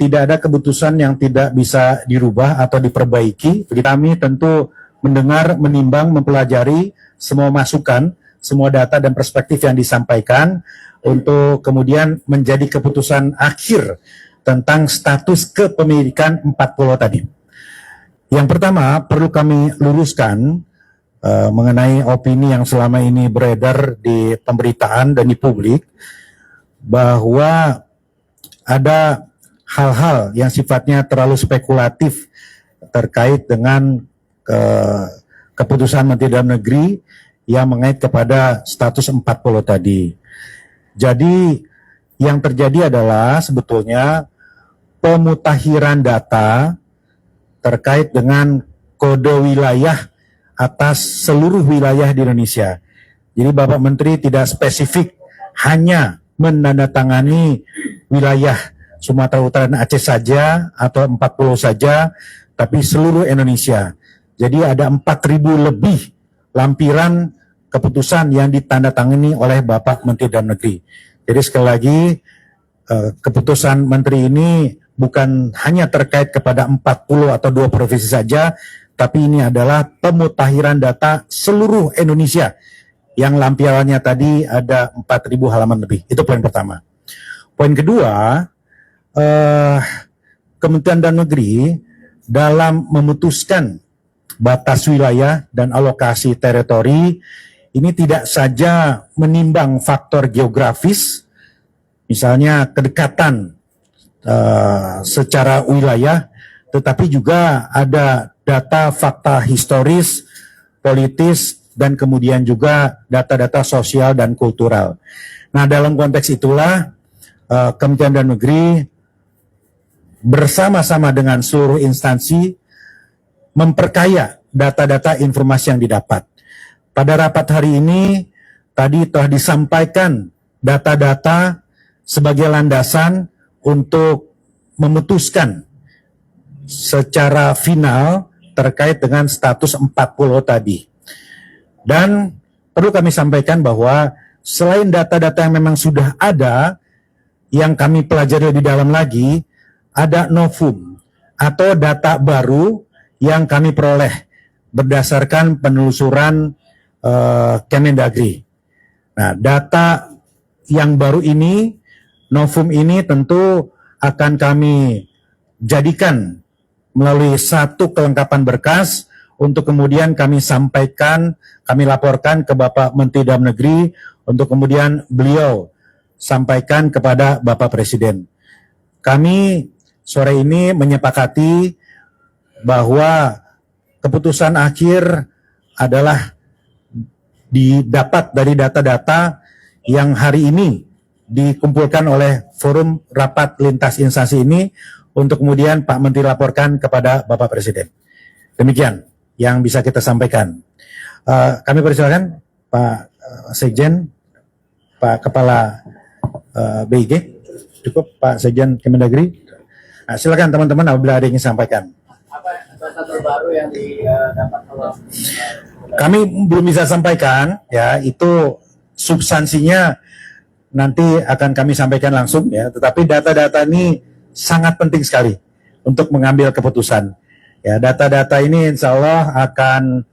tidak ada keputusan yang tidak bisa dirubah atau diperbaiki. Kami tentu mendengar, menimbang, mempelajari semua masukan, semua data dan perspektif yang disampaikan untuk kemudian menjadi keputusan akhir tentang status kepemilikan 4 pulau tadi. Yang pertama, perlu kami luruskan mengenai opini yang selama ini beredar di pemberitaan dan di publik, bahwa ada hal-hal yang sifatnya terlalu spekulatif terkait dengan keputusan Menteri Dalam Negeri yang mengait kepada status 4 pulau tadi. Jadi yang terjadi adalah sebetulnya pemutakhiran data terkait dengan kode wilayah atas seluruh wilayah di Indonesia. Jadi Bapak Menteri tidak spesifik hanya menandatangani wilayah Sumatera Utara dan Aceh saja atau 4 pulau saja, tapi seluruh Indonesia. Jadi ada 4.000 lebih lampiran keputusan yang ditandatangani oleh Bapak Menteri Dalam Negeri. Jadi sekali lagi, keputusan Menteri ini bukan hanya terkait kepada 4 pulau atau 2 provinsi saja, tapi ini adalah pemutakhiran data seluruh Indonesia yang lampirannya tadi ada 4.000 halaman lebih. Itu poin pertama. Poin kedua, Kementerian Dalam Negeri dalam memutuskan batas wilayah dan alokasi teritori ini tidak saja menimbang faktor geografis, misalnya kedekatan secara wilayah, tetapi juga ada data fakta historis, politis, dan kemudian juga data-data sosial dan kultural. Nah, dalam konteks itulah Kementerian Dalam Negeri bersama-sama dengan seluruh instansi memperkaya data-data informasi yang didapat. Pada rapat hari ini, tadi telah disampaikan data-data sebagai landasan untuk memutuskan secara final terkait dengan status 4 pulau tadi. Dan perlu kami sampaikan bahwa selain data-data yang memang sudah ada, yang kami pelajari lebih dalam lagi, ada novum atau data baru yang kami peroleh berdasarkan penelusuran Kemendagri. Nah, data yang baru ini, novum ini tentu akan kami jadikan melalui satu kelengkapan berkas untuk kemudian kami sampaikan, kami laporkan ke Bapak Menteri Dalam Negeri untuk kemudian beliau sampaikan kepada Bapak Presiden. Kami sore ini menyepakati bahwa keputusan akhir adalah didapat dari data-data yang hari ini dikumpulkan oleh forum rapat lintas instansi ini untuk kemudian Pak Menteri laporkan kepada Bapak Presiden. Demikian yang bisa kita sampaikan. Kami persilakan Pak Sekjen, Pak Kepala BIG, cukup Pak Sekjen Kemendagri. Nah, silakan teman-teman apabila ada yang ingin sampaikan. Apa data terbaru yang didapat oleh kami belum bisa sampaikan, ya itu substansinya nanti akan kami sampaikan langsung, ya. Tetapi data-data ini sangat penting sekali untuk mengambil keputusan. Ya, data-data ini insya Allah akan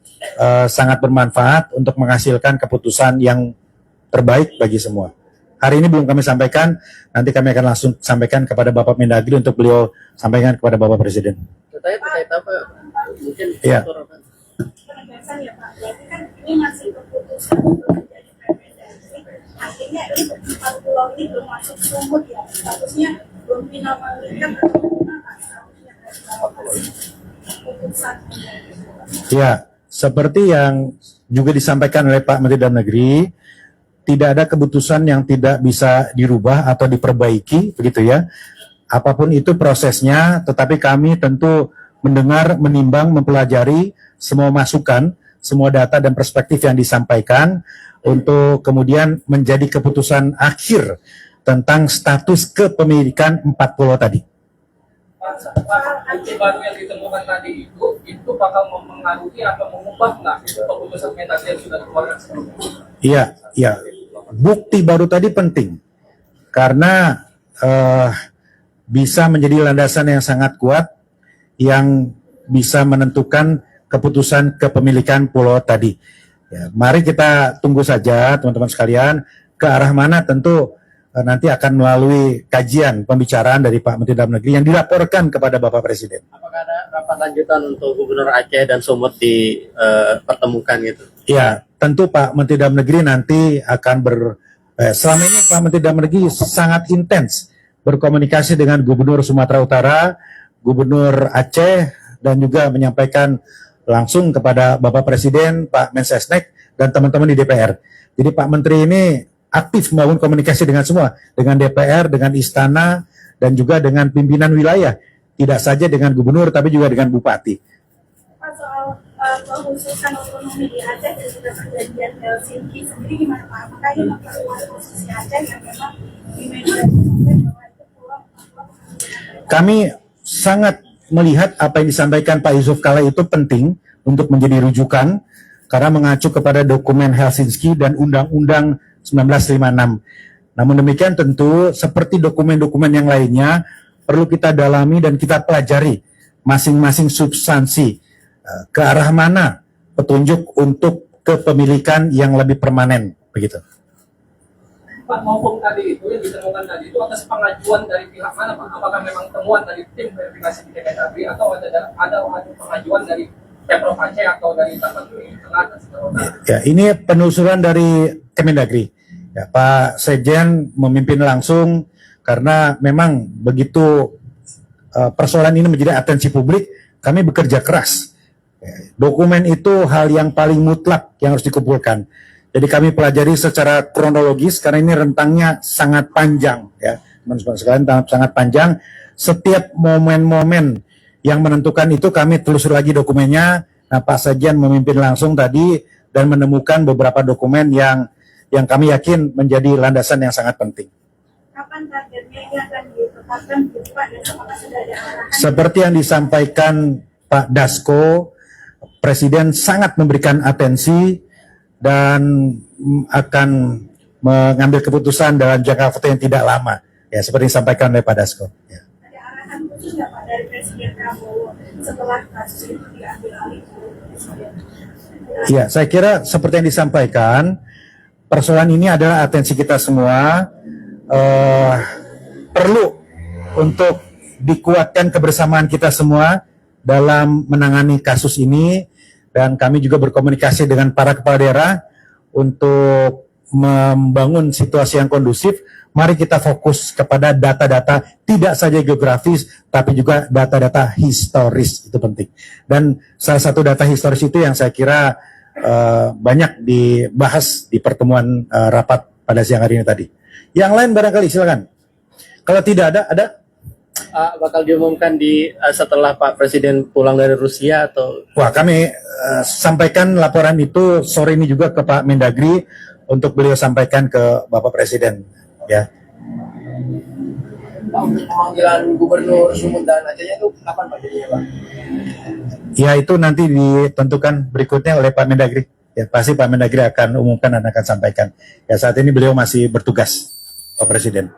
sangat bermanfaat untuk menghasilkan keputusan yang terbaik bagi semua. Hari ini belum kami sampaikan, nanti kami akan langsung sampaikan kepada Bapak Mendagri untuk beliau sampaikan kepada Bapak Presiden. terkait apa? Mungkin ya. Penegasan ya Pak, berarti kan ini masih keputusan untuk menjadi Kemendagri, artinya ini 4 pulau ini belum masuk sumut ya, statusnya belum final mengikat atau gimana statusnya keputusan. Ya, seperti yang juga disampaikan oleh Pak Menteri Dalam Negeri, tidak ada keputusan yang tidak bisa dirubah atau diperbaiki, begitu ya. Apapun itu prosesnya, tetapi kami tentu mendengar, menimbang, mempelajari semua masukan, semua data dan perspektif yang disampaikan untuk kemudian menjadi keputusan akhir tentang status kepemilikan 4 pulau tadi. Bukti baru yang ditemukan tadi itu bakal mempengaruhi atau mengubah nggak keputusan Mendagri yang sudah dikeluarkan sebelumnya? Iya. Bukti baru tadi penting karena bisa menjadi landasan yang sangat kuat yang bisa menentukan keputusan kepemilikan pulau tadi. Ya, mari kita tunggu saja teman-teman sekalian ke arah mana tentu nanti akan melalui kajian pembicaraan dari Pak Menteri Dalam Negeri yang dilaporkan kepada Bapak Presiden. Apakah ada rapat lanjutan untuk Gubernur Aceh dan Sumut dipertemukan gitu? Ya, tentu Pak Menteri Dalam Negeri nanti akan selama ini Pak Menteri Dalam Negeri sangat intens berkomunikasi dengan Gubernur Sumatera Utara, Gubernur Aceh, dan juga menyampaikan langsung kepada Bapak Presiden, Pak Mensesnek, dan teman-teman di DPR. Jadi Pak Menteri ini aktif membangun komunikasi dengan semua, dengan DPR, dengan Istana, dan juga dengan pimpinan wilayah. Tidak saja dengan Gubernur, tapi juga dengan Bupati. Pak, soal kekhususan otonomi di Aceh dan juga perjanjian Helsinki sendiri gimana Pak? Apakah ini memperluas posisi Aceh yang memang di media sampai bahwa itu pulau? Kami sangat melihat apa yang disampaikan Pak Yusuf Kala itu penting untuk menjadi rujukan karena mengacu kepada dokumen Helsinki dan Undang-Undang 1956. Namun demikian tentu seperti dokumen-dokumen yang lainnya perlu kita dalami dan kita pelajari masing-masing substansi ke arah mana petunjuk untuk kepemilikan yang lebih permanen begitu. Pak, maupun tadi itu yang ditemukan tadi itu atas pengajuan dari pihak mana Pak? Apakah memang temuan dari tim verifikasi di Kemendagri atau ada pengajuan dari Pemprov Aceh atau dari Taman Tengah? Ya, ini penelusuran dari Kemendagri. Ya, Pak Sekjen memimpin langsung karena memang begitu persoalan ini menjadi atensi publik, kami bekerja keras. Ya, dokumen itu hal yang paling mutlak yang harus dikumpulkan. Jadi kami pelajari secara kronologis karena ini rentangnya sangat panjang, ya teman-teman sekalian, sangat panjang. Setiap momen-momen yang menentukan itu kami telusur lagi dokumennya. Nah, Pak Sekjen memimpin langsung tadi dan menemukan beberapa dokumen yang kami yakin menjadi landasan yang sangat penting. Kapan targetnya ini akan ditetapkan gitu Pak? Dan apakah sudah ada arahan? Seperti yang disampaikan Pak Dasko, Presiden sangat memberikan atensi dan akan mengambil keputusan dalam jangka waktu yang tidak lama. Ya, seperti disampaikan oleh Pak Dasko. Ya. Ada arahan khusus nggak Pak dari Presiden Prabowo setelah kasus itu diambil alih Presiden? Ya, saya kira seperti yang disampaikan, persoalan ini adalah atensi kita semua. Perlu untuk dikuatkan kebersamaan kita semua dalam menangani kasus ini, dan kami juga berkomunikasi dengan para kepala daerah untuk membangun situasi yang kondusif. Mari kita fokus kepada data-data tidak saja geografis, tapi juga data-data historis, itu penting. Dan salah satu data historis itu yang saya kira banyak dibahas di pertemuan rapat pada siang hari ini tadi. Yang lain barangkali silakan. Kalau tidak ada? Bakal diumumkan setelah Pak Presiden pulang dari Rusia atau? Wah, kami sampaikan laporan itu sore ini juga ke Pak Mendagri untuk beliau sampaikan ke Bapak Presiden. Ya. Pak, untuk pemanggilan Gubernur Sumut dan Acehnya itu kapan Pak jadinya Pak? Ya, itu nanti ditentukan berikutnya oleh Pak Mendagri. Ya, pasti Pak Mendagri akan umumkan dan akan sampaikan. Ya, saat ini beliau masih bertugas, Pak Presiden.